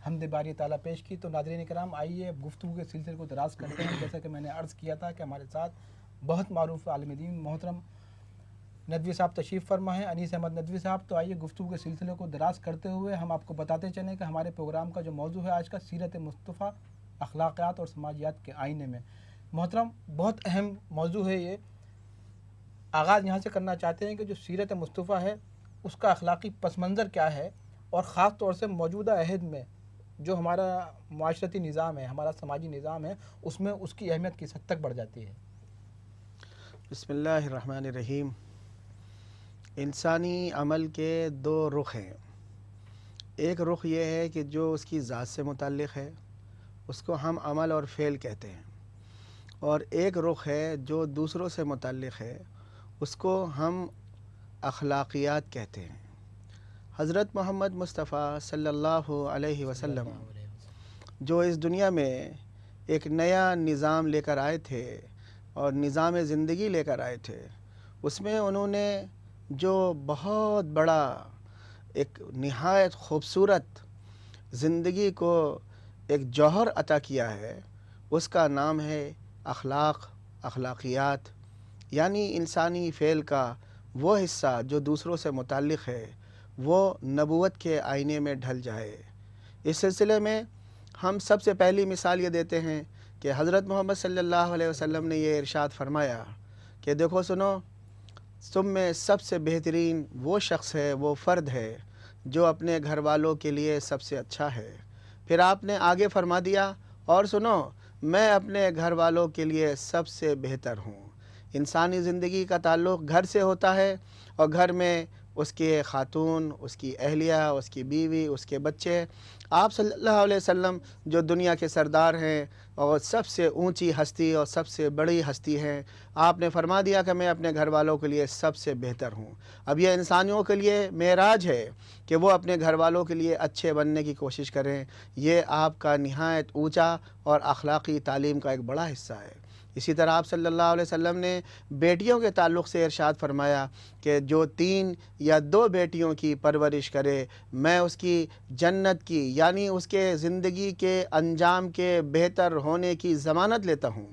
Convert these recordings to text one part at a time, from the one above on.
حمد باری تعالیٰ پیش کی۔ تو ناظرین کرام آئیے اب گفتگو کے سلسلے کو دراز کرتے ہیں۔ جیسا کہ میں نے عرض کیا تھا کہ ہمارے ساتھ بہت معروف عالم دین محترم ندوی صاحب تشریف فرما ہیں، انیس احمد ندوی صاحب۔ تو آئیے گفتگو کے سلسلے کو دراز کرتے ہوئے ہم آپ کو بتاتے چلیں کہ ہمارے پروگرام کا جو موضوع ہے آج کا سیرت مصطفیٰ اخلاقیات اور سماجیات کے آئینے میں۔ محترم بہت اہم موضوع ہے یہ۔ آغاز یہاں سے کرنا چاہتے ہیں کہ جو سیرت مصطفیٰ ہے اس کا اخلاقی پس منظر کیا ہے، اور خاص طور سے موجودہ عہد میں جو ہمارا معاشرتی نظام ہے، ہمارا سماجی نظام ہے، اس میں اس کی اہمیت کس حد تک بڑھ جاتی ہے۔ بسم اللہ الرحمن الرحیم۔ انسانی عمل کے دو رخ ہیں۔ ایک رخ یہ ہے کہ جو اس کی ذات سے متعلق ہے، اس کو ہم عمل اور فعل کہتے ہیں، اور ایک رخ ہے جو دوسروں سے متعلق ہے، اس کو ہم اخلاقیات کہتے ہیں۔ حضرت محمد مصطفیٰ صلی اللہ علیہ وسلم جو اس دنیا میں ایک نیا نظام لے کر آئے تھے اور نظام زندگی لے کر آئے تھے، اس میں انہوں نے جو بہت بڑا ایک نہایت خوبصورت زندگی کو ایک جوہر عطا کیا ہے، اس کا نام ہے اخلاقیات، یعنی انسانی فعل کا وہ حصہ جو دوسروں سے متعلق ہے وہ نبوت کے آئینے میں ڈھل جائے۔ اس سلسلے میں ہم سب سے پہلی مثال یہ دیتے ہیں کہ حضرت محمد صلی اللہ علیہ وسلم نے یہ ارشاد فرمایا کہ دیکھو سنو، تم میں سب سے بہترین وہ شخص ہے، وہ فرد ہے جو اپنے گھر والوں کے لیے سب سے اچھا ہے۔ پھر آپ نے آگے فرما دیا، اور سنو، میں اپنے گھر والوں کے لیے سب سے بہتر ہوں۔ انسانی زندگی کا تعلق گھر سے ہوتا ہے، اور گھر میں اس کے خاتون، اس کی اہلیہ، اس کی بیوی، اس کے بچے۔ آپ صلی اللہ علیہ وسلم جو دنیا کے سردار ہیں اور سب سے اونچی ہستی اور سب سے بڑی ہستی ہیں، آپ نے فرما دیا کہ میں اپنے گھر والوں کے لیے سب سے بہتر ہوں۔ اب یہ انسانیوں کے لیے معراج ہے کہ وہ اپنے گھر والوں کے لیے اچھے بننے کی کوشش کریں۔ یہ آپ کا نہایت اونچا اور اخلاقی تعلیم کا ایک بڑا حصہ ہے۔ اسی طرح آپ صلی اللہ علیہ وسلم نے بیٹیوں کے تعلق سے ارشاد فرمایا کہ جو 3 یا 2 بیٹیوں کی پرورش کرے، میں اس کی جنت کی، یعنی اس کے زندگی کے انجام کے بہتر ہونے کی ضمانت لیتا ہوں۔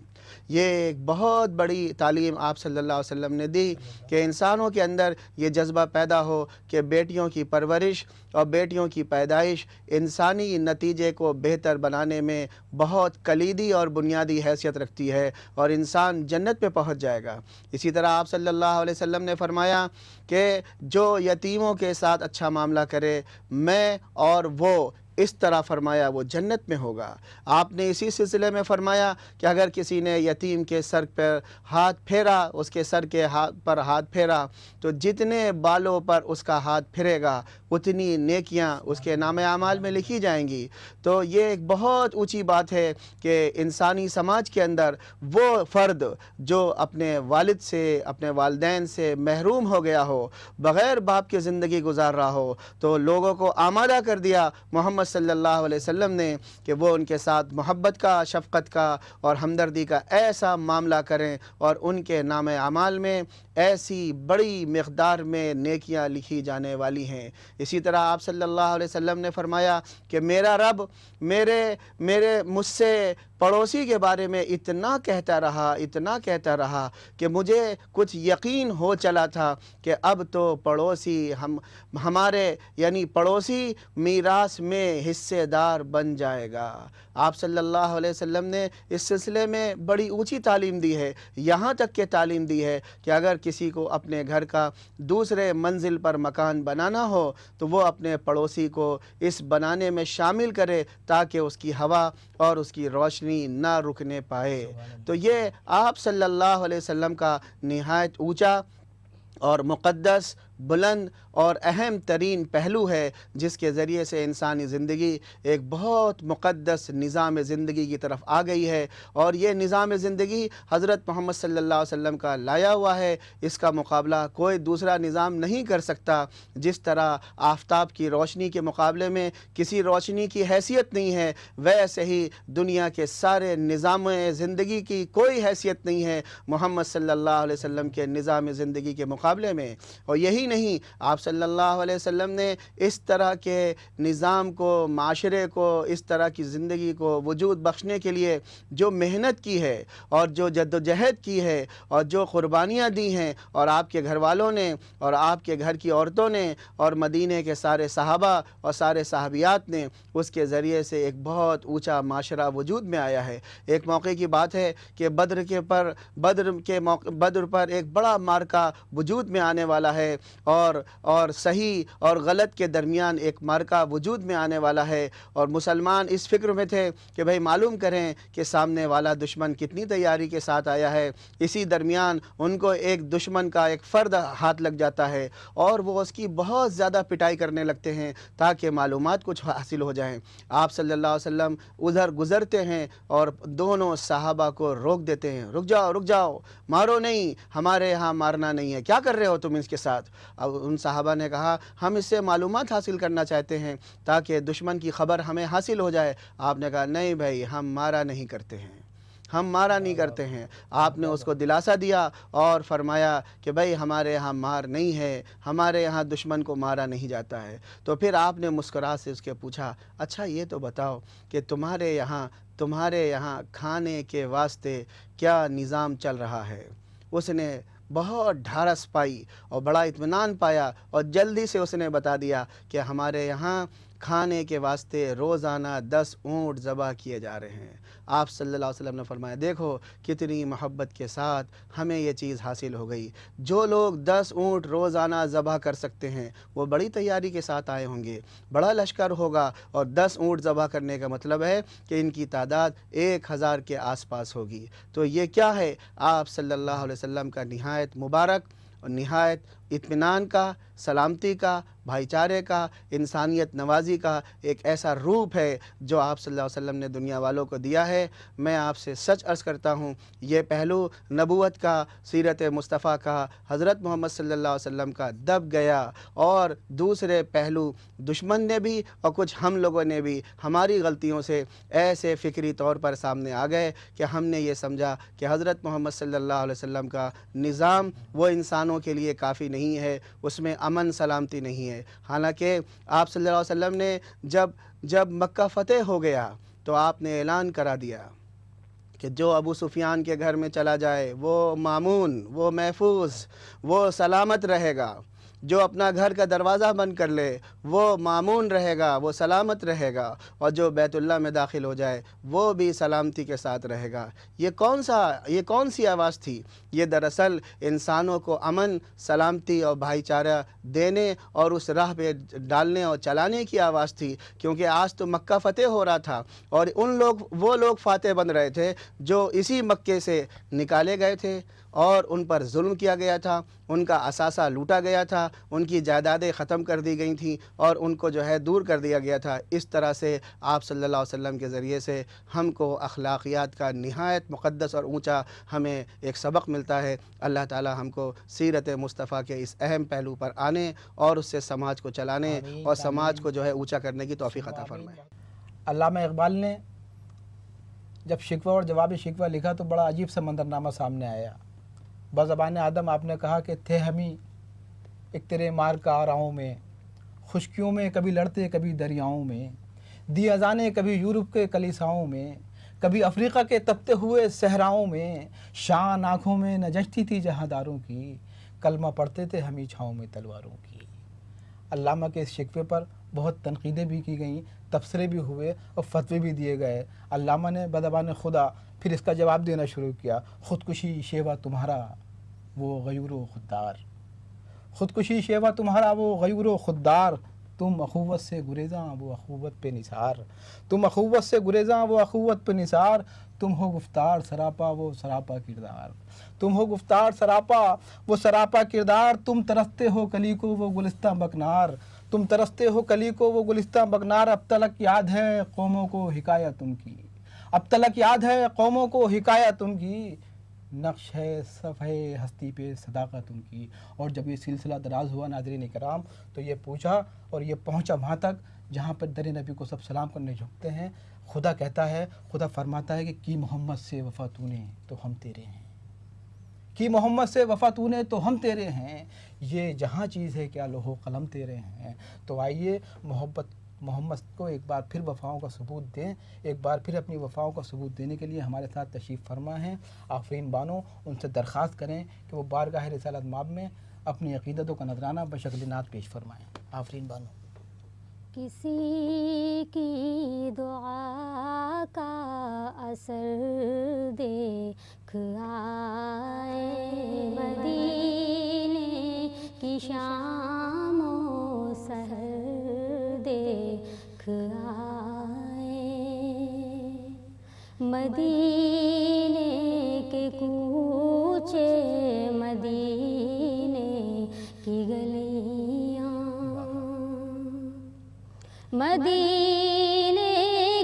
یہ ایک بہت بڑی تعلیم آپ صلی اللہ علیہ وسلم نے دی کہ انسانوں کے اندر یہ جذبہ پیدا ہو کہ بیٹیوں کی پرورش اور بیٹیوں کی پیدائش انسانی نتیجے کو بہتر بنانے میں بہت کلیدی اور بنیادی حیثیت رکھتی ہے، اور انسان جنت پہ پہنچ جائے گا۔ اسی طرح آپ صلی اللہ علیہ وسلم نے فرمایا کہ جو یتیموں کے ساتھ اچھا معاملہ کرے، میں اور وہ، اس طرح فرمایا وہ جنت میں ہوگا۔ آپ نے اسی سلسلے میں فرمایا کہ اگر کسی نے یتیم کے سر پر ہاتھ پھیرا، اس کے سر کے پر ہاتھ پھیرا، تو جتنے بالوں پر اس کا ہاتھ پھرے گا اتنی نیکیاں اس کے نام اعمال میں لکھی جائیں گی۔ تو یہ ایک بہت اونچی بات ہے کہ انسانی سماج کے اندر وہ فرد جو اپنے والد سے، اپنے والدین سے محروم ہو گیا ہو، بغیر باپ کی زندگی گزار رہا ہو، تو لوگوں کو آمادہ کر دیا محمد صلی اللہ علیہ وسلم نے کہ وہ ان کے ساتھ محبت کا، شفقت کا اور ہمدردی کا ایسا معاملہ کریں، اور ان کے نام اعمال میں ایسی بڑی مقدار میں نیکیاں لکھی جانے والی ہیں۔ اسی طرح آپ صلی اللہ علیہ وسلم نے فرمایا کہ میرا رب مجھ سے پڑوسی کے بارے میں اتنا کہتا رہا کہ مجھے کچھ یقین ہو چلا تھا کہ اب تو پڑوسی ہمارے یعنی پڑوسی میراث میں حصے دار بن جائے گا۔ آپ صلی اللہ علیہ وسلم نے اس سلسلے میں بڑی اونچی تعلیم دی ہے، یہاں تک کہ تعلیم دی ہے کہ اگر کسی کو اپنے گھر کا دوسرے منزل پر مکان بنانا ہو تو وہ اپنے پڑوسی کو اس بنانے میں شامل کرے تاکہ اس کی ہوا اور اس کی روشنی نہ رکنے پائے۔ تو یہ آپ صلی اللہ علیہ وسلم کا نہایت اونچا اور مقدس، بلند اور اہم ترین پہلو ہے، جس کے ذریعے سے انسانی زندگی ایک بہت مقدس نظام زندگی کی طرف آ گئی ہے، اور یہ نظام زندگی حضرت محمد صلی اللہ علیہ وسلم کا لایا ہوا ہے۔ اس کا مقابلہ کوئی دوسرا نظام نہیں کر سکتا۔ جس طرح آفتاب کی روشنی کے مقابلے میں کسی روشنی کی حیثیت نہیں ہے، ویسے ہی دنیا کے سارے نظام زندگی کی کوئی حیثیت نہیں ہے محمد صلی اللہ علیہ وسلم کے نظام زندگی کے مقابلے میں۔ اور یہی نہیں، آپ صلی اللہ علیہ وسلم نے اس طرح کے نظام کو، معاشرے کو، اس طرح کی زندگی کو وجود بخشنے کے لیے جو محنت کی ہے اور جو جد و جہد کی ہے اور جو قربانیاں دی ہیں، اور آپ کے گھر والوں نے اور آپ کے گھر کی عورتوں نے اور مدینے کے سارے صحابہ اور سارے صحابیات نے، اس کے ذریعے سے ایک بہت اونچا معاشرہ وجود میں آیا ہے۔ ایک موقع کی بات ہے کہ بدر پر ایک بڑا مارکہ وجود میں آنے والا ہے، اور صحیح اور غلط کے درمیان ایک مارکہ وجود میں آنے والا ہے، اور مسلمان اس فکر میں تھے کہ بھئی معلوم کریں کہ سامنے والا دشمن کتنی تیاری کے ساتھ آیا ہے۔ اسی درمیان ان کو ایک دشمن کا ایک فرد ہاتھ لگ جاتا ہے اور وہ اس کی بہت زیادہ پٹائی کرنے لگتے ہیں تاکہ معلومات کچھ حاصل ہو جائیں۔ آپ صلی اللہ علیہ وسلم ادھر گزرتے ہیں اور دونوں صحابہ کو روک دیتے ہیں، رک جاؤ، مارو نہیں، ہمارے یہاں مارنا نہیں ہے، کیا کر رہے ہو تم اس کے ساتھ؟ اب ان صحابہ نے کہا ہم اس سے معلومات حاصل کرنا چاہتے ہیں تاکہ دشمن کی خبر ہمیں حاصل ہو جائے۔ آپ نے کہا نہیں بھائی، ہم مارا نہیں کرتے ہیں، آپ نے اس کو دلاسا دیا اور فرمایا کہ بھئی ہمارے یہاں مار نہیں ہے، ہمارے یہاں دشمن کو مارا نہیں جاتا ہے۔ تو پھر آپ نے مسکراہٹ سے اس کے پوچھا اچھا یہ تو بتاؤ کہ تمہارے یہاں کھانے کے واسطے کیا نظام چل رہا ہے؟ اس نے بہت ڈھارس پائی اور بڑا اطمینان پایا اور جلدی سے اس نے بتا دیا کہ ہمارے یہاں کھانے کے واسطے روزانہ 10 اونٹ ذبح کیے جا رہے ہیں۔ آپ صلی اللہ علیہ وسلم نے فرمایا دیکھو کتنی محبت کے ساتھ ہمیں یہ چیز حاصل ہو گئی۔ جو لوگ 10 اونٹ روزانہ ذبح کر سکتے ہیں وہ بڑی تیاری کے ساتھ آئے ہوں گے، بڑا لشکر ہوگا، اور 10 اونٹ ذبح کرنے کا مطلب ہے کہ ان کی تعداد 1000 کے آس پاس ہوگی۔ تو یہ کیا ہے؟ آپ صلی اللہ علیہ وسلم کا نہایت مبارک اور نہایت اطمینان کا، سلامتی کا، بھائی چارے کا، انسانیت نوازی کا ایک ایسا روپ ہے جو آپ صلی اللہ علیہ وسلم نے دنیا والوں کو دیا ہے۔ میں آپ سے سچ عرض کرتا ہوں یہ پہلو نبوت کا، سیرت مصطفیٰ کا، حضرت محمد صلی اللہ علیہ وسلم کا دب گیا، اور دوسرے پہلو دشمن نے بھی اور کچھ ہم لوگوں نے بھی ہماری غلطیوں سے ایسے فکری طور پر سامنے آ گئے کہ ہم نے یہ سمجھا کہ حضرت محمد صلی اللہ علیہ وسلم کا نظام وہ انسانوں کے لیے کافی نہیں ہے، اس میں امن سلامتی نہیں ہے۔ حالانکہ آپ صلی اللہ علیہ وسلم نے جب مکہ فتح ہو گیا تو آپ نے اعلان کرا دیا کہ جو ابو سفیان کے گھر میں چلا جائے وہ مامون، وہ محفوظ، وہ سلامت رہے گا۔ جو اپنا گھر کا دروازہ بند کر لے وہ مامون رہے گا، وہ سلامت رہے گا، اور جو بیت اللہ میں داخل ہو جائے وہ بھی سلامتی کے ساتھ رہے گا۔ یہ کون سی آواز تھی؟ یہ دراصل انسانوں کو امن، سلامتی اور بھائی چارہ دینے اور اس راہ پہ ڈالنے اور چلانے کی آواز تھی، کیونکہ آج تو مکہ فتح ہو رہا تھا اور وہ لوگ فاتح بن رہے تھے جو اسی مکے سے نکالے گئے تھے اور ان پر ظلم کیا گیا تھا، ان کا اثاثہ لوٹا گیا تھا، ان کی جائیدادیں ختم کر دی گئی تھیں اور ان کو دور کر دیا گیا تھا۔ اس طرح سے آپ صلی اللہ علیہ وسلم کے ذریعے سے ہم کو اخلاقیات کا نہایت مقدس اور اونچا ہمیں ایک سبق ملتا ہے۔ اللہ تعالی ہم کو سیرت مصطفیٰ کے اس اہم پہلو پر آنے اور اس سے سماج کو چلانے اور سماج کو اونچا کرنے کی توفیق عطا فرمائے۔ علامہ اقبال نے جب شکوہ اور جواب شکوہ لکھا تو بڑا عجیب سا منظرنامہ سامنے آیا۔ بزبان آدم آپ نے کہا کہ تھے ہمیں ایک تیرے مار کا آراؤں میں، خشکیوں میں کبھی لڑتے کبھی دریاؤں میں، دی اذانے کبھی یورپ کے کلیساؤں میں، کبھی افریقہ کے تپتے ہوئے صحراؤں میں، شان آنکھوں میں نہ جچتی تھی جہانداروں کی، کلمہ پڑھتے تھے ہمیں چھاؤں میں تلواروں کی۔ علامہ کے اس شکوے پر بہت تنقیدیں بھی کی گئیں، تبصرے بھی ہوئے اور فتوے بھی دیے گئے۔ علامہ نے بدبان خدا پھر اس کا جواب دینا شروع کیا، خودکشی شیوا تمہارا وہ غیور و خوددار، خودکشی شیوا تمہارا وہ غیور و خوددار، تم اخوت سے گریزاں وہ اخوت پہ نثار، تم اخوت سے گریزاں وہ اخوت پہ نثار، تم ہو گفتار سراپا وہ سراپا کردار، تم ہو گفتار سراپا وہ سراپا کردار، تم ترستے ہو کلی کو وہ گلستہ بکنار، تم ترستے ہو کلی کو وہ گلستہ بکنار، اب تلک یاد ہے قوموں کو حکایت ان کی، اب تلک یاد ہے قوموں کو حکایت ان کی، نقش ہے صفحے ہستی پہ صداقت ان کی۔ اور جب یہ سلسلہ دراز ہوا ناظرین اکرام تو یہ پوچھا اور یہ پہنچا وہاں تک جہاں پر در نبی کو سب سلام کرنے جھکتے ہیں۔ خدا کہتا ہے، خدا فرماتا ہے کہ کی محمد سے وفا تو نے تو ہم تیرے ہیں، کہ محمد سے وفا تو نے تو ہم تیرے ہیں، یہ جہاں چیز ہے کیا لوح و قلم تیرے ہیں۔ تو آئیے محمد کو ایک بار پھر وفاؤں کا ثبوت دیں، ایک بار پھر اپنی وفاؤں کا ثبوت دینے کے لیے ہمارے ساتھ تشریف فرما ہیں آفرین بانو۔ ان سے درخواست کریں کہ وہ بارگاہ رسالت مآب میں اپنی عقیدتوں کا نذرانہ بشکل نعت پیش فرمائیں۔ آفرین بانو۔ کسی کی دعا کا اثر دیکھ آئے، مدینے کی شام و سحر دیکھ آئے، مدینے کے کوچے مدینے کی گلیاں، مدینے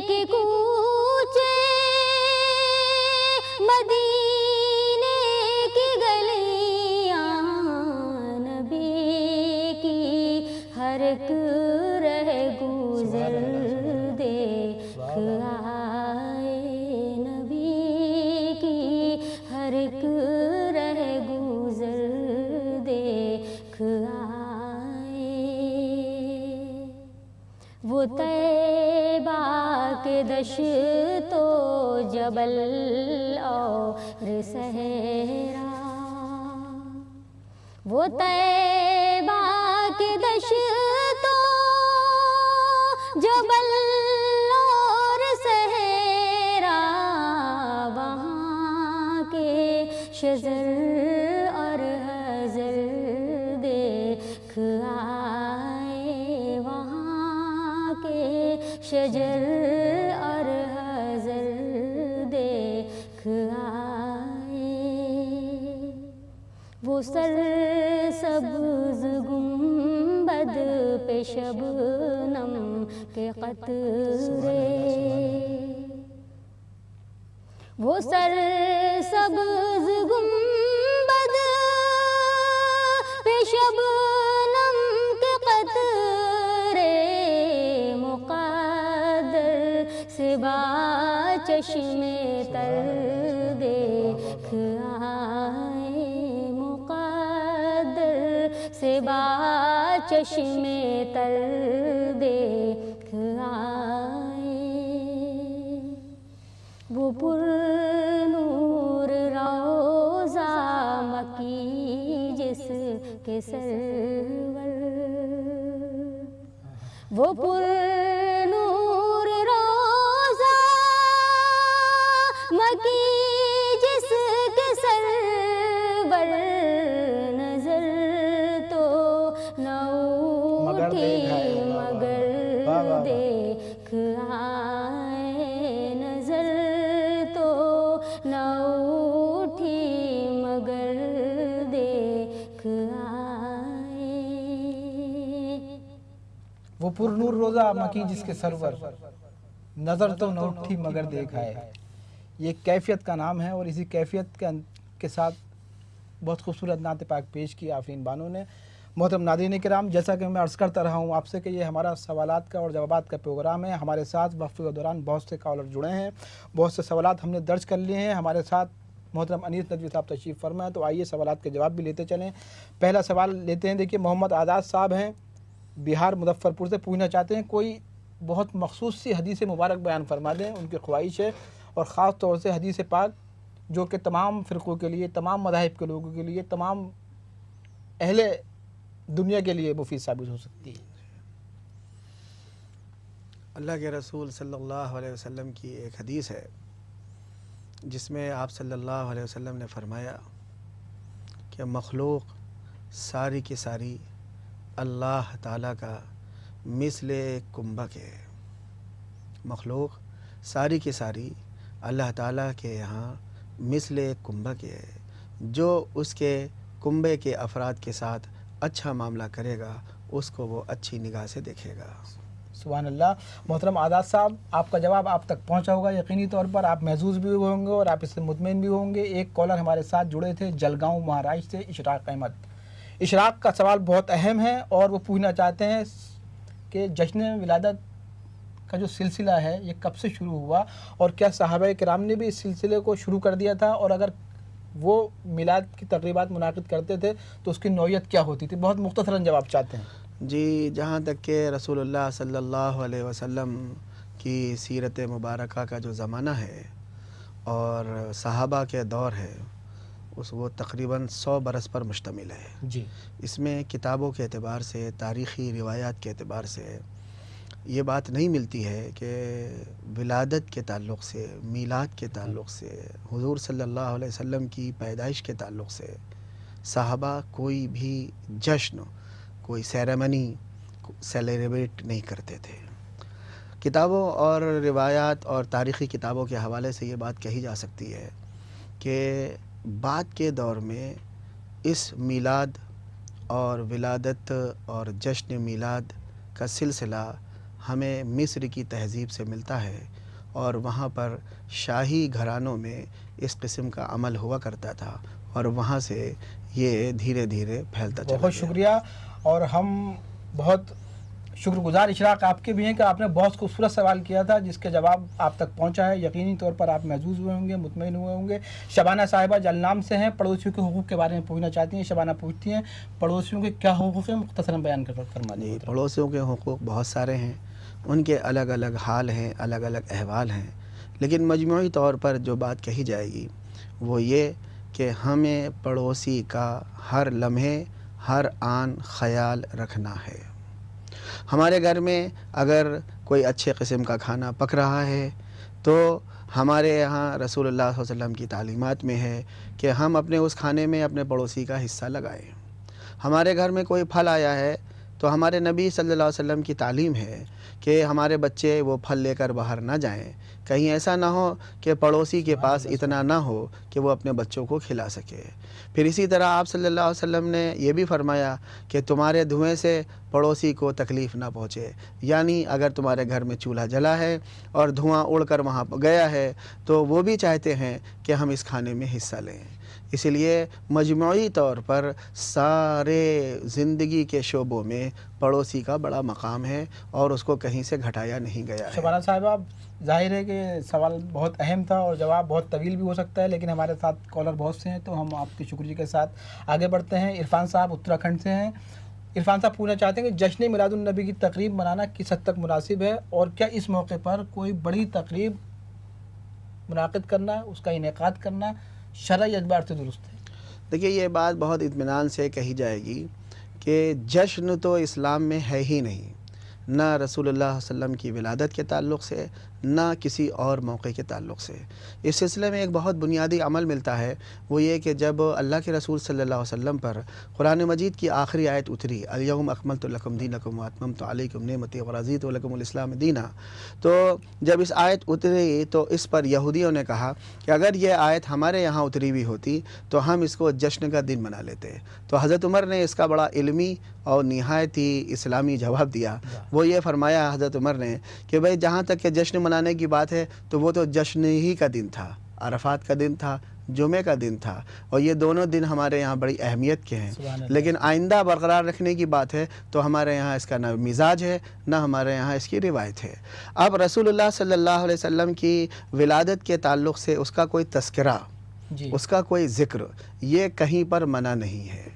کے کوچے مدینے کی گلیاں، نبی کی ہر ایک رہ گزر دیکھ آئے، نبی کی ہر ایک رہ گزر دیکھ آئے، وہ طیبہ کے دشت و جبل اور صحرا، وہ طیبہ کے دشت و جبل اور صحرا، وہاں کے شجر اور حجر دیکھ آئے، وہاں کے شجر اور حجر دیکھ آئے، وہ سر سبز گنبد پہ شبنم کے قطرے، وہ سر سبز گنبد پہ شبنم کے قطرے، مقدر سے با چشم تر دیکھ آئے، مقدر سے با چشم تر دیکھ آئے، وہ پر نور روضہ مکی جس کے سرور، وہ پر نور روضہ مکی جس کے سرور، نظر تو نہ اٹھی مگر دیکھ آئے، نظر تو نہ اٹھی مگر دیکھ آئے، وہ پر نور روزہ مکی جس کے سرور، نظر تو نہ اٹھی مگر دیکھ آئے۔ یہ کیفیت کا نام ہے اور اسی کیفیت کے ساتھ بہت خوبصورت نعت پاک پیش کی آفرین بانو نے۔ محترم ناظرین کرام، جیسا کہ میں عرض کرتا رہا ہوں آپ سے کہ یہ ہمارا سوالات کا اور جوابات کا پروگرام ہے۔ ہمارے ساتھ وقفے کے دوران بہت سے کالر جڑے ہیں، بہت سے سوالات ہم نے درج کر لیے ہیں۔ ہمارے ساتھ محترم انیس ندوی صاحب تشریف فرما ہے، تو آئیے سوالات کے جواب بھی لیتے چلیں۔ پہلا سوال لیتے ہیں، دیکھیے محمد آزاد صاحب ہیں بہار مظفر پور سے، پوچھنا چاہتے ہیں کوئی بہت مخصوص سی حدیث مبارک بیان فرما دیں، ان کی خواہش ہے، اور خاص طور سے حدیث پاک جو کہ تمام فرقوں کے لیے، تمام مذاہب کے لوگوں کے لیے، تمام اہل دنیا کے لیے مفید ثابت ہو سکتی ہے۔ اللہ کے رسول صلی اللہ علیہ وسلم کی ایک حدیث ہے جس میں آپ صلی اللہ علیہ وسلم نے فرمایا کہ مخلوق ساری کی ساری اللہ تعالیٰ کا مثل کنبک ہے، مخلوق ساری کی ساری اللہ تعالیٰ کے یہاں مثل کنبک ہے، جو اس کے کنبے کے افراد کے ساتھ اچھا معاملہ کرے گا اس کو وہ اچھی نگاہ سے دیکھے گا۔ سبحان اللہ۔ محترم آزاد صاحب، آپ کا جواب آپ تک پہنچا ہوگا یقینی طور پر، آپ محظوظ بھی ہوں گے اور آپ اس سے مطمئن بھی ہوں گے۔ ایک کالر ہمارے ساتھ جڑے تھے جلگاؤں مہاراشٹر سے، اشراق احمد۔ اشراق کا سوال بہت اہم ہے اور وہ پوچھنا چاہتے ہیں کہ جشن ولادت کا جو سلسلہ ہے یہ کب سے شروع ہوا، اور کیا صحابہ کرام نے بھی اس سلسلے کو شروع کر دیا تھا، اور اگر وہ میلاد کی تقریبات منعقد کرتے تھے تو اس کی نوعیت کیا ہوتی تھی؟ بہت مختصراً جواب چاہتے ہیں۔ جی، جہاں تک کہ رسول اللہ صلی اللہ علیہ وسلم کی سیرت مبارکہ کا جو زمانہ ہے اور صحابہ کے دور ہے، وہ تقریباً 100 برس پر مشتمل ہے۔ جی اس میں کتابوں کے اعتبار سے، تاریخی روایات کے اعتبار سے یہ بات نہیں ملتی ہے کہ ولادت کے تعلق سے، میلاد کے تعلق سے، حضور صلی اللہ علیہ وسلم کی پیدائش کے تعلق سے صحابہ کوئی بھی جشن، کوئی سیریمنی سیلیبریٹ نہیں کرتے تھے۔ کتابوں اور روایات اور تاریخی کتابوں کے حوالے سے یہ بات کہی جا سکتی ہے کہ بعد کے دور میں اس میلاد اور ولادت اور جشن میلاد کا سلسلہ ہمیں مصر کی تہذیب سے ملتا ہے، اور وہاں پر شاہی گھرانوں میں اس قسم کا عمل ہوا کرتا تھا، اور وہاں سے یہ دھیرے دھیرے پھیلتا چلا بہت گیا۔ شکریہ، اور ہم بہت شکر گزار اشراق آپ کے بھی ہیں کہ آپ نے بہت خوبصورت سوال کیا تھا جس کے جواب آپ تک پہنچا ہے۔ یقینی طور پر آپ محظوظ ہوئے ہوں گے، مطمئن ہوئے ہوں گے۔ شبانہ صاحبہ جلنام سے ہیں، پڑوسیوں کے حقوق کے بارے میں پوچھنا چاہتی ہیں۔ شبانہ پوچھتی ہیں پڑوسیوں کے کیا حقوق ہیں، مختصراً بیان کر فرما جی، دیں۔ پڑوسیوں کے حقوق بہت سارے ہیں، ان کے الگ الگ حال ہیں، الگ الگ احوال ہیں، لیکن مجموعی طور پر جو بات کہی جائے گی وہ یہ کہ ہمیں پڑوسی کا ہر لمحے، ہر آن خیال رکھنا ہے۔ ہمارے گھر میں اگر کوئی اچھے قسم کا کھانا پک رہا ہے تو ہمارے یہاں رسول اللہ صلی اللہ علیہ وسلم کی تعلیمات میں ہے کہ ہم اپنے اس کھانے میں اپنے پڑوسی کا حصہ لگائیں۔ ہمارے گھر میں کوئی پھل آیا ہے تو ہمارے نبی صلی اللہ علیہ وسلم کی تعلیم ہے کہ ہمارے بچے وہ پھل لے کر باہر نہ جائیں، کہیں ایسا نہ ہو کہ پڑوسی کے پاس اتنا نہ ہو کہ وہ اپنے بچوں کو کھلا سکے۔ پھر اسی طرح آپ صلی اللہ علیہ وسلم نے یہ بھی فرمایا کہ تمہارے دھوئیں سے پڑوسی کو تکلیف نہ پہنچے، یعنی اگر تمہارے گھر میں چولہا جلا ہے اور دھواں اڑ کر وہاں گیا ہے تو وہ بھی چاہتے ہیں کہ ہم اس کھانے میں حصہ لیں۔ اس لیے مجموعی طور پر سارے زندگی کے شعبوں میں پڑوسی کا بڑا مقام ہے اور اس کو کہیں سے گھٹایا نہیں گیا ہے۔ شبانہ صاحبہ، ظاہر ہے کہ سوال بہت اہم تھا اور جواب بہت طویل بھی ہو سکتا ہے، لیکن ہمارے ساتھ کالر بہت سے ہیں تو ہم آپ کے شکریہ کے ساتھ آگے بڑھتے ہیں۔ عرفان صاحب اتراکھنڈ سے ہیں۔ عرفان صاحب پوچھنا چاہتے ہیں کہ جشن میلاد النبی کی تقریب منانا کس حد تک مناسب ہے، اور کیا اس موقع پر کوئی بڑی تقریب منعقد کرنا، اس کا انعقاد کرنا شرعی اعتبار سے درست ہے؟ دیکھیے، یہ بات بہت اطمینان سے کہی جائے گی کہ جشن تو اسلام میں ہے ہی نہیں، نہ رسول اللہ صلی اللہ علیہ وسلم کی ولادت کے تعلق سے، نہ کسی اور موقع کے تعلق سے۔ اس سلسلے میں ایک بہت بنیادی عمل ملتا ہے، وہ یہ کہ جب اللہ کے رسول صلی اللہ علیہ وسلم پر قرآن مجید کی آخری آیت اتری، الیوم اکملت لکم دینکم واتممت علیکم نعمتی ورضیت لکم الاسلام دینا، تو جب اس آیت اتری تو اس پر یہودیوں نے کہا کہ اگر یہ آیت ہمارے یہاں اتری ہوئی ہوتی تو ہم اس کو جشن کا دن منا لیتے۔ تو حضرت عمر نے اس کا بڑا علمی اور نہایت ہی اسلامی جواب دیا۔ وہ یہ فرمایا حضرت عمر نے کہ بھئی جہاں تک کہ جشن منانے کی بات ہے تو وہ تو جشن ہی کا دن تھا، عرفات کا دن تھا، جمعے کا دن تھا، اور یہ دونوں دن ہمارے یہاں بڑی اہمیت کے ہیں، لیکن آئندہ برقرار رکھنے کی بات ہے تو ہمارے یہاں اس کا نہ مزاج ہے، نہ ہمارے یہاں اس کی روایت ہے۔ اب رسول اللہ صلی اللہ علیہ وسلم کی ولادت کے تعلق سے اس کا کوئی تذکرہ، جی، اس کا کوئی ذکر، یہ کہیں پر منع نہیں ہے،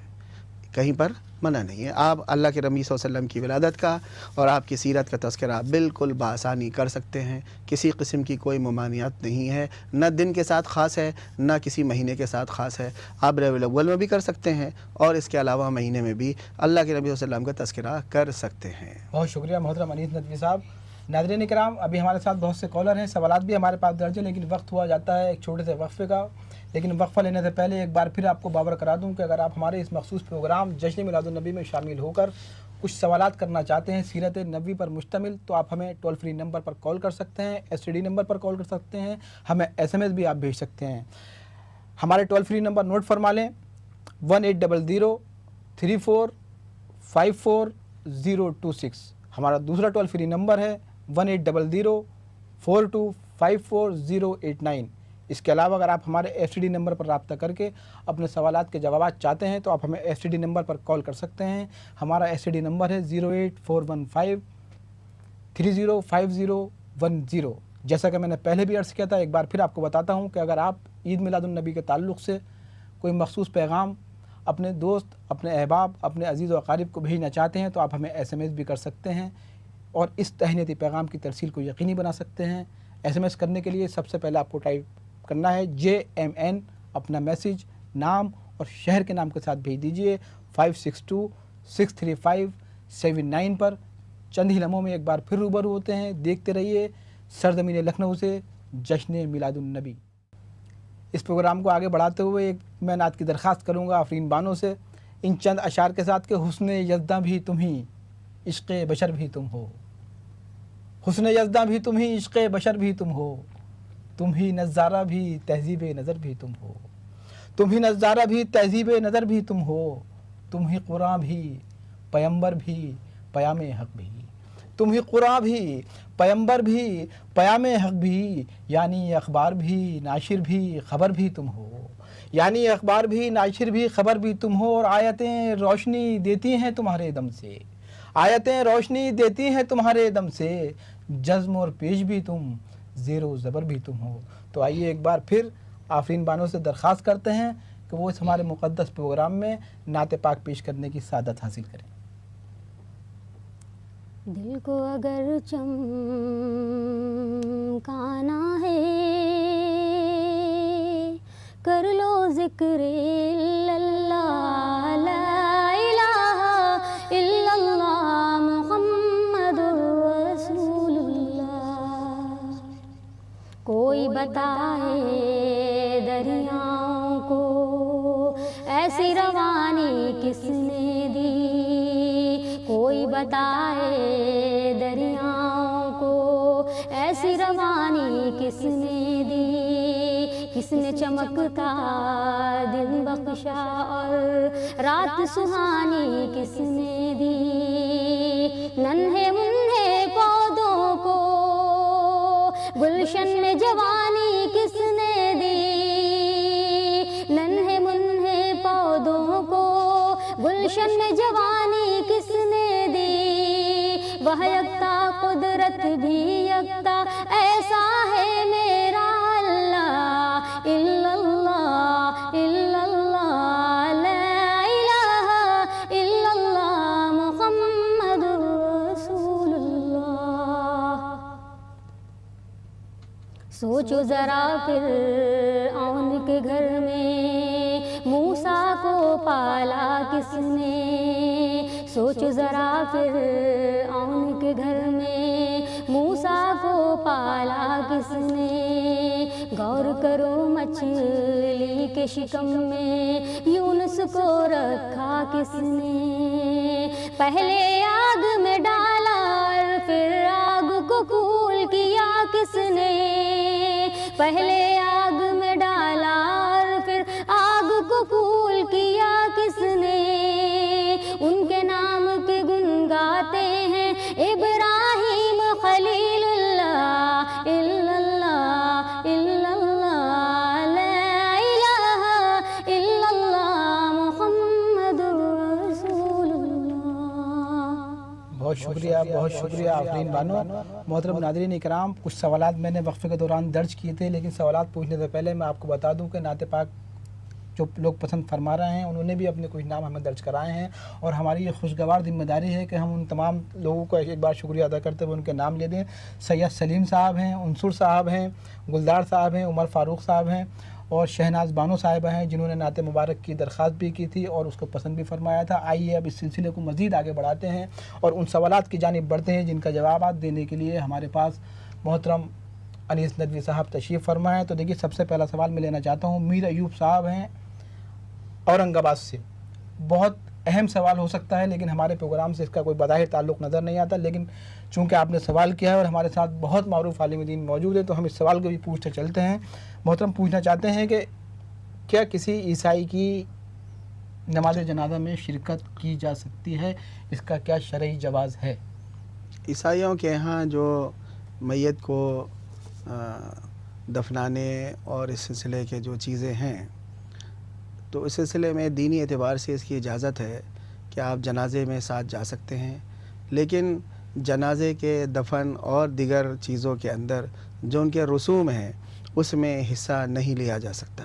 کہیں پر منع نہیں ہے۔ آپ اللہ کے نبی صلی اللہ علیہ وسلم کی ولادت کا اور آپ کی سیرت کا تذکرہ بالکل بآسانی کر سکتے ہیں، کسی قسم کی کوئی ممانعت نہیں ہے، نہ دن کے ساتھ خاص ہے، نہ کسی مہینے کے ساتھ خاص ہے۔ آپ ربیع الاول میں بھی کر سکتے ہیں اور اس کے علاوہ مہینے میں بھی اللہ کے نبی صلی اللہ علیہ وسلم کا تذکرہ کر سکتے ہیں۔ بہت شکریہ محترم انیس ندوی صاحب۔ ناظرین کرام، ابھی ہمارے ساتھ بہت سے کالر ہیں، سوالات بھی ہمارے پاس درج ہیں، لیکن وقت ہوا جاتا ہے ایک چھوٹے سے وقفے کا۔ لیکن وقفہ لینے سے پہلے ایک بار پھر آپ کو باور کرا دوں کہ اگر آپ ہمارے اس مخصوص پروگرام جشن میلاد النبی میں شامل ہو کر کچھ سوالات کرنا چاہتے ہیں سیرت نبوی پر مشتمل، تو آپ ہمیں ٹول فری نمبر پر کال کر سکتے ہیں، ایس ٹی ڈی نمبر پر کال کر سکتے ہیں، ہمیں ایس ایم ایس بھی آپ بھیج سکتے ہیں۔ ہمارے ٹول فری نمبر نوٹ فرما لیں: 1800-3454-026۔ ہمارا دوسرا ٹول فری نمبر ہے 1800-4254-089۔ اس کے علاوہ اگر آپ ہمارے ایس ٹی ڈی نمبر پر رابطہ کر کے اپنے سوالات کے جوابات چاہتے ہیں تو آپ ہمیں ایس ٹی ڈی نمبر پر کال کر سکتے ہیں۔ ہمارا ایس ٹی ڈی نمبر ہے 08415-305010۔ جیسا کہ میں نے پہلے بھی عرض کیا تھا، ایک بار پھر آپ کو بتاتا ہوں کہ اگر آپ عید میلاد النبی کے تعلق سے کوئی مخصوص پیغام اپنے دوست، اپنے احباب، اپنے عزیز و اقارب کو بھیجنا چاہتے ہیں تو آپ ہمیں SMS بھی کر سکتے ہیں اور اس تہنیتی پیغام کی ترسیل کو یقینی بنا سکتے ہیں۔ SMS کرنے کے لیے سب سے پہلے آپ کو ٹائپ کرنا ہے JMN، اپنا میسیج، نام اور شہر کے نام کے ساتھ بھیج دیجئے 56263579 پر۔ چند ہی لمحوں میں ایک بار پھر روبرو ہوتے ہیں۔ دیکھتے رہیے سرزمین لکھنؤ سے جشن میلاد النبی۔ اس پروگرام کو آگے بڑھاتے ہوئے ایک میں نعت کی درخواست کروں گا آفرین بانو سے، ان چند اشعار کے ساتھ کہ حسن یزداں بھی تم ہی، عشق بشر بھی تم ہو۔ حسن یزداں بھی تم ہی، عشق بشر بھی تم ہو، تم ہی نظارہ بھی تہذیب نظر بھی تم ہو، تم ہی نظارہ بھی تہذیب نظر بھی تم ہو، تم ہی قرآن بھی پیمبر بھی پیام حق بھی، تم ہی قرآن بھی پیمبر بھی پیام حق بھی، یعنی اخبار بھی ناشر بھی خبر بھی تم ہو، یعنی اخبار بھی ناشر بھی خبر بھی تم ہو، اور آیتیں روشنی دیتی ہیں تمہارے دم سے، آیتیں روشنی دیتی ہیں تمہارے دم سے، جزم اور پیش بھی تم، زیر و زبر بھی تم ہو۔ تو آئیے ایک بار پھر آفرین بانو سے درخواست کرتے ہیں کہ وہ اس ہمارے مقدس پروگرام میں نعت پاک پیش کرنے کی سعادت حاصل کریں۔ دل کو اگر چمکانا ہے کر لو ذکر اللہ، لا الہ الا اللہ محمد رسول اللہ۔ کوئی بتائے دریاؤں کو ایسی روانی کس نے دی، کوئی بتائے دریاؤں کو ایسی روانی کس نے دی، کس نے چمکتا دن بخشا اور رات سہانی کس نے دی، ننھے منھے پودوں کو گلشن میں جوانی کس نے دی، ننھے منھے پودوں کو گلشن میں جوانی کس نے دی، وہ یکتا قدرت بھی یکتا ایسا ہے میرا اللہ، الا اللہ الا اللہ، لا الہ الا اللہ محمد رسول اللہ۔ سوچو ذرا فرعون کے گھر میں موسیٰ کو پالا کس نے، سوچو ذرا فرعون کے گھر میں موسیٰ کو پالا کس نے، غور کرو مچھلی کے شکم میں یونس کو رکھا کس نے، پہلے آگ میں ڈالا اور پھر آگ کو کول کیا کس نے، پہلے آگ میں ڈالا اور پھر آگ کو کول کیا کس نے، ان کے نام کے گن گاتے ہیں ابراہیم خلیل اللہ، الا اللہ الا اللہ، لا الہ الا اللہ محمد رسول اللہ۔ بہت شکریہ آفرین بانو۔ محترم ناظرین اکرام، کچھ سوالات میں نے وقفے کے دوران درج کیے تھے، لیکن سوالات پوچھنے سے پہلے میں آپ کو بتا دوں کہ نعت پاک جو لوگ پسند فرما رہے ہیں انہوں نے بھی اپنے کچھ نام ہمیں درج کرائے ہیں، اور ہماری یہ خوشگوار ذمہ داری ہے کہ ہم ان تمام لوگوں کو ایک بار شکریہ ادا کرتے ہوئے ان کے نام لے دیں۔ سید سلیم صاحب ہیں، انصر صاحب ہیں، گلدار صاحب ہیں، عمر فاروق صاحب ہیں، اور شہناز بانو صاحبہ ہیں جنہوں نے نعت مبارک کی درخواست بھی کی تھی اور اس کو پسند بھی فرمایا تھا۔ آئیے اب اس سلسلے کو مزید آگے بڑھاتے ہیں اور ان سوالات کی جانب بڑھتے ہیں جن کا جوابات دینے کے لیے ہمارے پاس محترم انیس ندوی صاحب تشریف فرما ہے۔ تو دیکھیے سب سے پہلا سوال میں لینا چاہتا ہوں، میر ایوب صاحب ہیں اورنگ آباد سے۔ بہت اہم سوال ہو سکتا ہے لیکن ہمارے پروگرام سے اس کا کوئی بظاہر تعلق نظر نہیں آتا، لیکن چونکہ آپ نے سوال کیا ہے اور ہمارے ساتھ بہت معروف عالم دین موجود ہے تو ہم اس سوال کو بھی پوچھتے چلتے ہیں۔ محترم پوچھنا چاہتے ہیں کہ کیا کسی عیسائی کی نماز جنازہ میں شرکت کی جا سکتی ہے، اس کا کیا شرعی جواز ہے؟ عیسائیوں کے ہاں جو میت کو دفنانے اور اس سلسلے کے جو چیزیں ہیں تو اس سلسلے میں دینی اعتبار سے اس کی اجازت ہے کہ آپ جنازے میں ساتھ جا سکتے ہیں، لیکن جنازے کے دفن اور دیگر چیزوں کے اندر جو ان کے رسوم ہیں اس میں حصہ نہیں لیا جا سکتا۔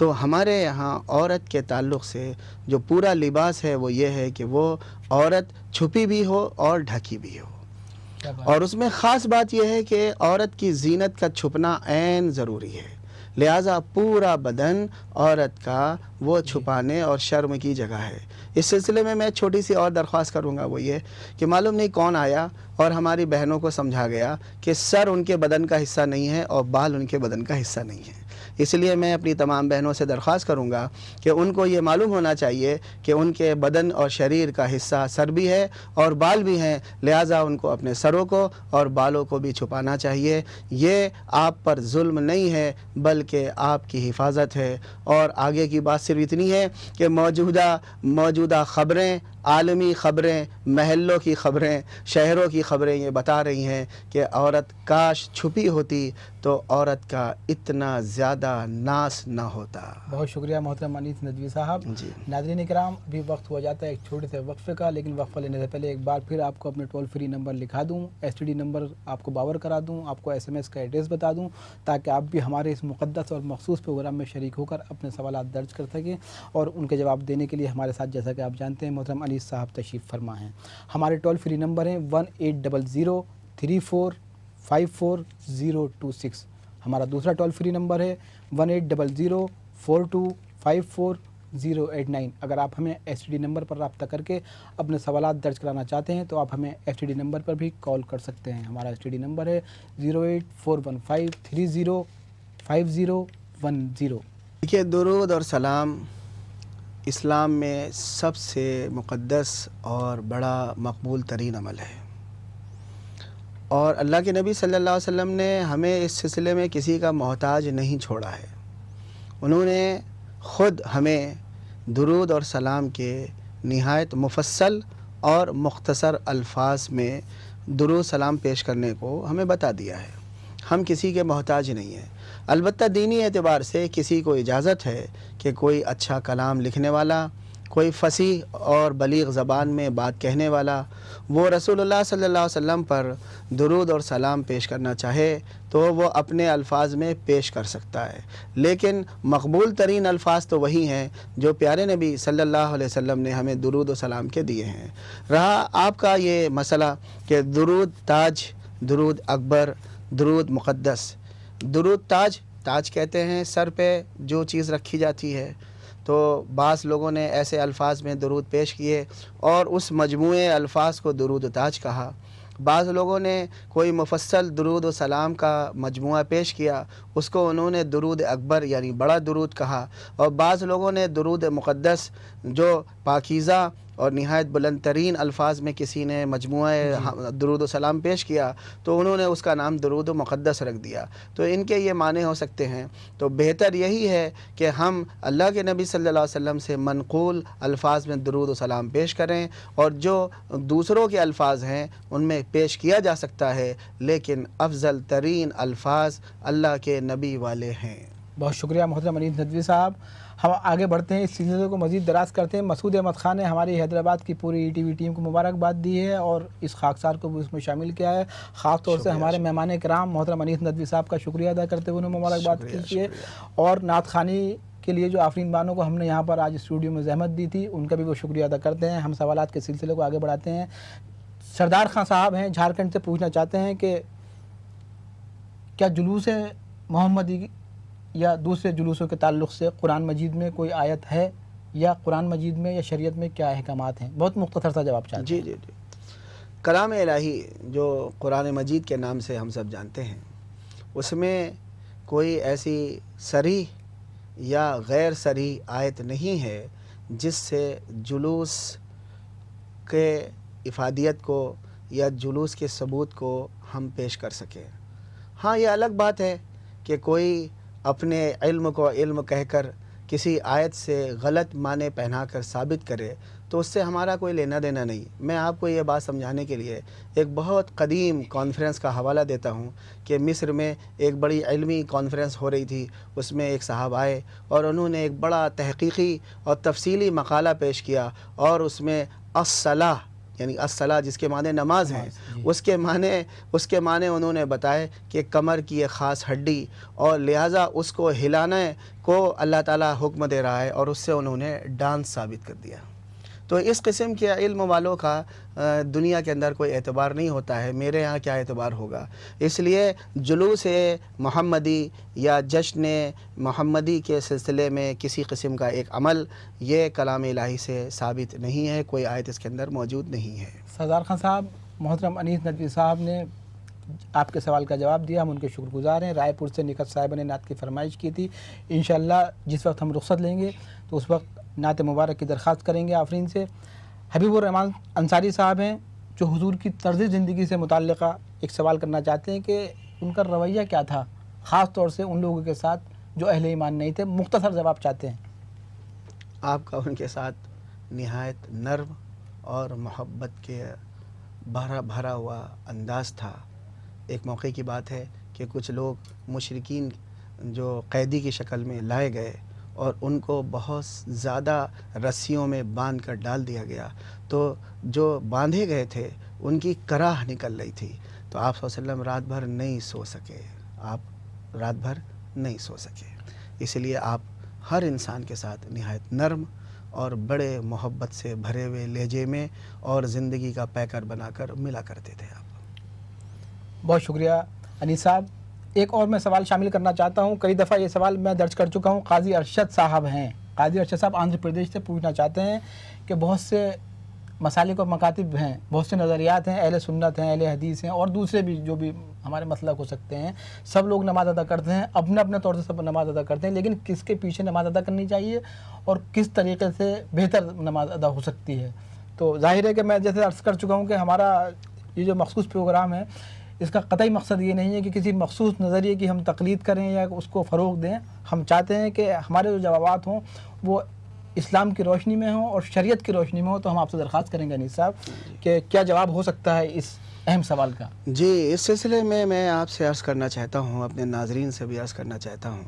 تو ہمارے یہاں عورت کے تعلق سے جو پورا لباس ہے وہ یہ ہے کہ وہ عورت چھپی بھی ہو اور ڈھکی بھی ہو، کیا بات اور اس میں خاص بات یہ ہے کہ عورت کی زینت کا چھپنا عین ضروری ہے، لہٰذا پورا بدن عورت کا وہ چھپانے اور شرم کی جگہ ہے۔ اس سلسلے میں چھوٹی سی اور درخواست کروں گا، وہ یہ کہ معلوم نہیں کون آیا اور ہماری بہنوں کو سمجھا گیا کہ سر ان کے بدن کا حصہ نہیں ہے اور بال ان کے بدن کا حصہ نہیں ہے۔ اس لیے میں اپنی تمام بہنوں سے درخواست کروں گا کہ ان کو یہ معلوم ہونا چاہیے کہ ان کے بدن اور شریر کا حصہ سر بھی ہے اور بال بھی ہیں، لہٰذا ان کو اپنے سروں کو اور بالوں کو بھی چھپانا چاہیے۔ یہ آپ پر ظلم نہیں ہے بلکہ آپ کی حفاظت ہے۔ اور آگے کی بات صرف اتنی ہے کہ موجودہ خبریں، عالمی خبریں، محلوں کی خبریں، شہروں کی خبریں یہ بتا رہی ہیں کہ عورت کاش چھپی ہوتی تو عورت کا اتنا زیادہ ناس نہ ہوتا۔ بہت شکریہ محترم انیس ندوی صاحب۔ جی ناظرین کرام، ابھی وقت ہو جاتا ہے ایک چھوٹے سے وقفے کا، لیکن وقفہ لینے سے پہلے ایک بار پھر آپ کو اپنے ٹول فری نمبر لکھا دوں، ایس ٹی ڈی نمبر آپ کو باور کرا دوں، آپ کو SMS کا ایڈریس بتا دوں، تاکہ آپ بھی ہمارے اس مقدس اور مخصوص پروگرام میں شریک ہو کر اپنے سوالات درج کر سکیں، اور ان کے جواب دینے کے لیے ہمارے ساتھ، جیسا کہ آپ جانتے ہیں، محترم انیس صاحب تشریف فرما ہیں۔ ہمارے ٹول فری نمبر ہیں 1800345426، ہمارا دوسرا ٹول فری نمبر ہے 180042544089۔ اگر آپ ہمیں STD نمبر پر رابطہ کر کے اپنے سوالات درج کرانا چاہتے ہیں تو آپ ہمیں STD نمبر پر بھی کال کر سکتے ہیں۔ ہمارا STD نمبر ہے 08415305010۔ دیکھیے، درود اور سلام اسلام میں سب سے مقدس اور بڑا مقبول ترین عمل ہے، اور اللہ کے نبی صلی اللہ علیہ وسلم نے ہمیں اس سلسلے میں کسی کا محتاج نہیں چھوڑا ہے۔ انہوں نے خود ہمیں درود اور سلام کے نہایت مفصل اور مختصر الفاظ میں درود سلام پیش کرنے کو ہمیں بتا دیا ہے۔ ہم کسی کے محتاج نہیں ہیں۔ البتہ دینی اعتبار سے کسی کو اجازت ہے کہ کوئی اچھا کلام لکھنے والا، کوئی فصیح اور بلیغ زبان میں بات کہنے والا، وہ رسول اللہ صلی اللہ علیہ وسلم پر درود اور سلام پیش کرنا چاہے تو وہ اپنے الفاظ میں پیش کر سکتا ہے، لیکن مقبول ترین الفاظ تو وہی ہیں جو پیارے نبی صلی اللہ علیہ وسلم نے ہمیں درود و سلام کے دیے ہیں۔ رہا آپ کا یہ مسئلہ کہ درود تاج، درود اکبر، درود مقدس، درود تاج کہتے ہیں سر پہ جو چیز رکھی جاتی ہے، تو بعض لوگوں نے ایسے الفاظ میں درود پیش کیے اور اس مجموعے الفاظ کو درود و تاج کہا۔ بعض لوگوں نے کوئی مفصل درود و سلام کا مجموعہ پیش کیا، اس کو انہوں نے درود اکبر یعنی بڑا درود کہا، اور بعض لوگوں نے درود مقدس جو پاکیزہ اور نہایت بلند ترین الفاظ میں کسی نے مجموعہ درود و سلام پیش کیا تو انہوں نے اس کا نام درود و مقدس رکھ دیا۔ تو ان کے یہ معنی ہو سکتے ہیں، تو بہتر یہی ہے کہ ہم اللہ کے نبی صلی اللہ علیہ وسلم سے منقول الفاظ میں درود و سلام پیش کریں، اور جو دوسروں کے الفاظ ہیں ان میں پیش کیا جا سکتا ہے، لیکن افضل ترین الفاظ اللہ کے نبی والے ہیں۔ بہت شکریہ محترم انیس ندوی صاحب۔ ہم آگے بڑھتے ہیں، اس سلسلے کو مزید دراز کرتے ہیں۔ مسعود احمد خان نے ہماری حیدرآباد کی پوری ETV ٹیم کو مبارکباد دی ہے اور اس خاکسار کو بھی اس میں شامل کیا ہے۔ خاص طور سے ہمارے مہمان کرام محترم انیس ندوی صاحب کا شکریہ ادا کرتے ہوئے انہیں مبارکباد کیجیے، اور نعت خوانی کے لیے جو آفرین بانوں کو ہم نے یہاں پر آج اسٹوڈیو میں زحمت دی تھی ان کا بھی وہ شکریہ ادا کرتے ہیں۔ ہم سوالات کے سلسلے کو آگے بڑھاتے ہیں۔ سردار خان صاحب ہیں جھارکھنڈ سے، پوچھنا چاہتے ہیں کہ کیا جلوس محمدی یا دوسرے جلوسوں کے تعلق سے قرآن مجید میں کوئی آیت ہے، یا قرآن مجید میں یا شریعت میں کیا احکامات ہیں؟ بہت مختصر سا جواب چاہتے ہیں۔ جی کلام الہی جو قرآن مجید کے نام سے ہم سب جانتے ہیں، اس میں کوئی ایسی صریح یا غیر صریح آیت نہیں ہے جس سے جلوس کے افادیت کو یا جلوس کے ثبوت کو ہم پیش کر سکیں۔ ہاں، یہ الگ بات ہے کہ کوئی اپنے علم کو علم کہہ کر کسی آیت سے غلط معنی پہنا کر ثابت کرے تو اس سے ہمارا کوئی لینا دینا نہیں۔ میں آپ کو یہ بات سمجھانے کے لیے ایک بہت قدیم کانفرنس کا حوالہ دیتا ہوں کہ مصر میں ایک بڑی علمی کانفرنس ہو رہی تھی، اس میں ایک صاحب آئے اور انہوں نے ایک بڑا تحقیقی اور تفصیلی مقالہ پیش کیا، اور اس میں الصلاح یعنی الصلاۃ جس کے معنی نماز ہیں، اس کے معنی انہوں نے بتائے کہ کمر کی ایک خاص ہڈی، اور لہٰذا اس کو ہلانے کو اللہ تعالیٰ حکم دے رہا ہے، اور اس سے انہوں نے ڈانس ثابت کر دیا۔ تو اس قسم کے علم والوں کا دنیا کے اندر کوئی اعتبار نہیں ہوتا ہے، میرے ہاں کیا اعتبار ہوگا؟ اس لیے جلوس محمدی یا جشن محمدی کے سلسلے میں کسی قسم کا ایک عمل یہ کلام الہی سے ثابت نہیں ہے، کوئی آیت اس کے اندر موجود نہیں ہے۔ سردار خان صاحب، محترم انیس ندوی صاحب نے آپ کے سوال کا جواب دیا، ہم ان کے شکر گزار ہیں۔ رائے پور سے نکھت صاحبہ نے نعت کی فرمائش کی تھی، انشاءاللہ جس وقت ہم رخصت لیں گے تو اس وقت نعت مبارک کی درخواست کریں گے آفرین سے۔ حبیب الرحمان انصاری صاحب ہیں جو حضور کی طرز زندگی سے متعلقہ ایک سوال کرنا چاہتے ہیں کہ ان کا رویہ کیا تھا خاص طور سے ان لوگوں کے ساتھ جو اہل ایمان نہیں تھے، مختصر جواب چاہتے ہیں۔ آپ کا ان کے ساتھ نہایت نرم اور محبت کے بھرا ہوا انداز تھا۔ ایک موقع کی بات ہے کہ کچھ لوگ مشرکین جو قیدی کی شکل میں لائے گئے اور ان کو بہت زیادہ رسیوں میں باندھ کر ڈال دیا گیا، تو جو باندھے گئے تھے ان کی کراہ نکل رہی تھی، تو آپ صلی اللہ علیہ وسلم رات بھر نہیں سو سکے، آپ رات بھر نہیں سو سکے۔ اس لیے آپ ہر انسان کے ساتھ نہایت نرم اور بڑے محبت سے بھرے ہوئے لہجے میں اور زندگی کا پیکر بنا کر ملا کرتے تھے آپ۔ بہت شکریہ انیس صاحب۔ ایک اور میں سوال شامل کرنا چاہتا ہوں، کئی دفعہ یہ سوال میں درج کر چکا ہوں۔ قاضی ارشد صاحب ہیں، قاضی ارشد صاحب آندھرا پردیش سے پوچھنا چاہتے ہیں کہ بہت سے مسالک و مکاتب ہیں، بہت سے نظریات ہیں، اہل سنت ہیں، اہل حدیث ہیں اور دوسرے بھی جو بھی ہمارے مسلک ہو سکتے ہیں، سب لوگ نماز ادا کرتے ہیں، اپنے اپنے طور سے سب نماز ادا کرتے ہیں، لیکن کس کے پیچھے نماز ادا کرنی چاہیے اور کس طریقے سے بہتر نماز ادا ہو سکتی ہے؟ تو ظاہر ہے کہ میں جیسے عرض کر چکا ہوں کہ ہمارا یہ جو مخصوص پروگرام ہے اس کا قطعی مقصد یہ نہیں ہے کہ کسی مخصوص نظریے کی ہم تقلید کریں یا اس کو فروغ دیں۔ ہم چاہتے ہیں کہ ہمارے جو جوابات ہوں وہ اسلام کی روشنی میں ہوں اور شریعت کی روشنی میں ہوں۔ تو ہم آپ سے درخواست کریں گے انیس صاحب کہ کیا جواب ہو سکتا ہے اس اہم سوال کا؟ جی، اس سلسلے میں آپ سے عرض کرنا چاہتا ہوں، اپنے ناظرین سے بھی عرض کرنا چاہتا ہوں،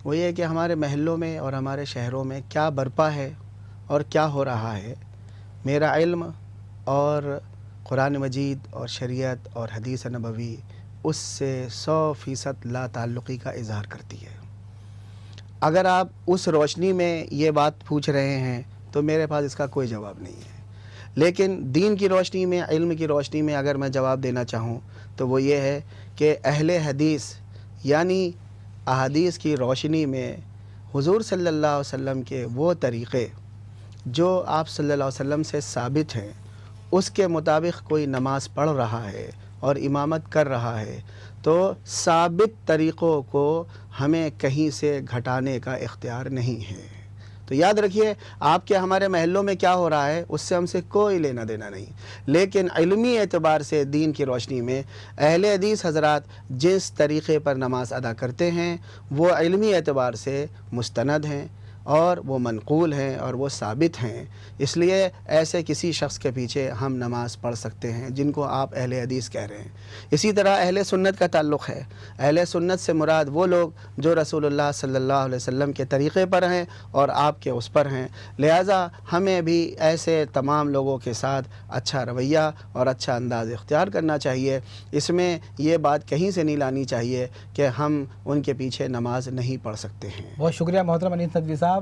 وہ یہ کہ ہمارے محلوں میں اور ہمارے شہروں میں کیا برپا ہے اور کیا ہو رہا ہے، میرا علم اور قرآن مجید اور شریعت اور حدیث نبوی اس سے 100% لا تعلقی کا اظہار کرتی ہے۔ اگر آپ اس روشنی میں یہ بات پوچھ رہے ہیں تو میرے پاس اس کا کوئی جواب نہیں ہے، لیکن دین کی روشنی میں، علم کی روشنی میں اگر میں جواب دینا چاہوں تو وہ یہ ہے کہ اہل حدیث یعنی احادیث کی روشنی میں حضور صلی اللہ علیہ وسلم کے وہ طریقے جو آپ صلی اللہ علیہ وسلم سے ثابت ہیں، اس کے مطابق کوئی نماز پڑھ رہا ہے اور امامت کر رہا ہے تو ثابت طریقوں کو ہمیں کہیں سے گھٹانے کا اختیار نہیں ہے۔ تو یاد رکھیے، آپ کے ہمارے محلوں میں کیا ہو رہا ہے اس سے ہم سے کوئی لینا دینا نہیں، لیکن علمی اعتبار سے دین کی روشنی میں اہل حدیث حضرات جس طریقے پر نماز ادا کرتے ہیں وہ علمی اعتبار سے مستند ہیں اور وہ منقول ہیں اور وہ ثابت ہیں۔ اس لیے ایسے کسی شخص کے پیچھے ہم نماز پڑھ سکتے ہیں جن کو آپ اہل حدیث کہہ رہے ہیں۔ اسی طرح اہل سنت کا تعلق ہے، اہل سنت سے مراد وہ لوگ جو رسول اللہ صلی اللہ علیہ وسلم کے طریقے پر ہیں اور آپ کے اس پر ہیں، لہٰذا ہمیں بھی ایسے تمام لوگوں کے ساتھ اچھا رویہ اور اچھا انداز اختیار کرنا چاہیے۔ اس میں یہ بات کہیں سے نہیں لانی چاہیے کہ ہم ان کے پیچھے نماز نہیں پڑھ سکتے ہیں۔ بہت شکریہ محترم انیس ندوی صاحب۔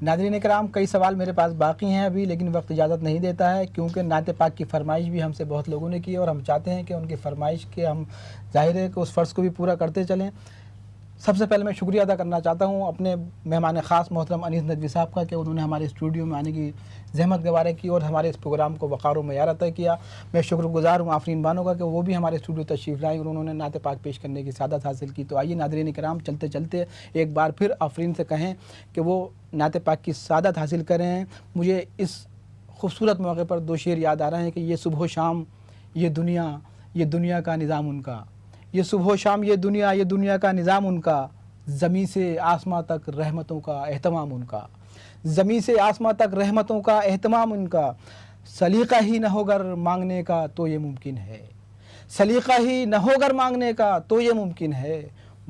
ناظرین کرام، کئی سوال میرے پاس باقی ہیں ابھی، لیکن وقت اجازت نہیں دیتا ہے کیونکہ نعت پاک کی فرمائش بھی ہم سے بہت لوگوں نے کی اور ہم چاہتے ہیں کہ ان کی فرمائش کے ہم ظاہر ہے کہ اس فرض کو بھی پورا کرتے چلیں۔ سب سے پہلے میں شکریہ ادا کرنا چاہتا ہوں اپنے مہمان خاص محترم انیس ندوی صاحب کا کہ انہوں نے ہمارے اسٹوڈیو میں آنے کی زحمت گوارہ کی اور ہمارے اس پروگرام کو وقار و معیار عطا کیا۔ میں شکر گزار ہوں آفرین بانو کا کہ وہ بھی ہمارے اسٹوڈیو تشریف لائیں اور انہوں نے نعت پاک پیش کرنے کی سعادت حاصل کی۔ تو آئیے ناظرین کرام، چلتے چلتے ایک بار پھر آفرین سے کہیں کہ وہ نعت پاک کی سعادت حاصل کریں۔ مجھے اس خوبصورت موقع پر دو شعر یاد آ رہے ہیں کہ یہ صبح و شام یہ دنیا کا نظام ان کا، یہ صبح و شام یہ دنیا کا نظام ان کا، زمیں سے آسماں تک رحمتوں کا اہتمام ان کا، زمیں سے آسماں تک رحمتوں کا اہتمام ان کا، سلیقہ ہی نہ ہو گر مانگنے کا تو یہ ممکن ہے، سلیقہ ہی نہ ہو گر مانگنے کا تو یہ ممکن ہے،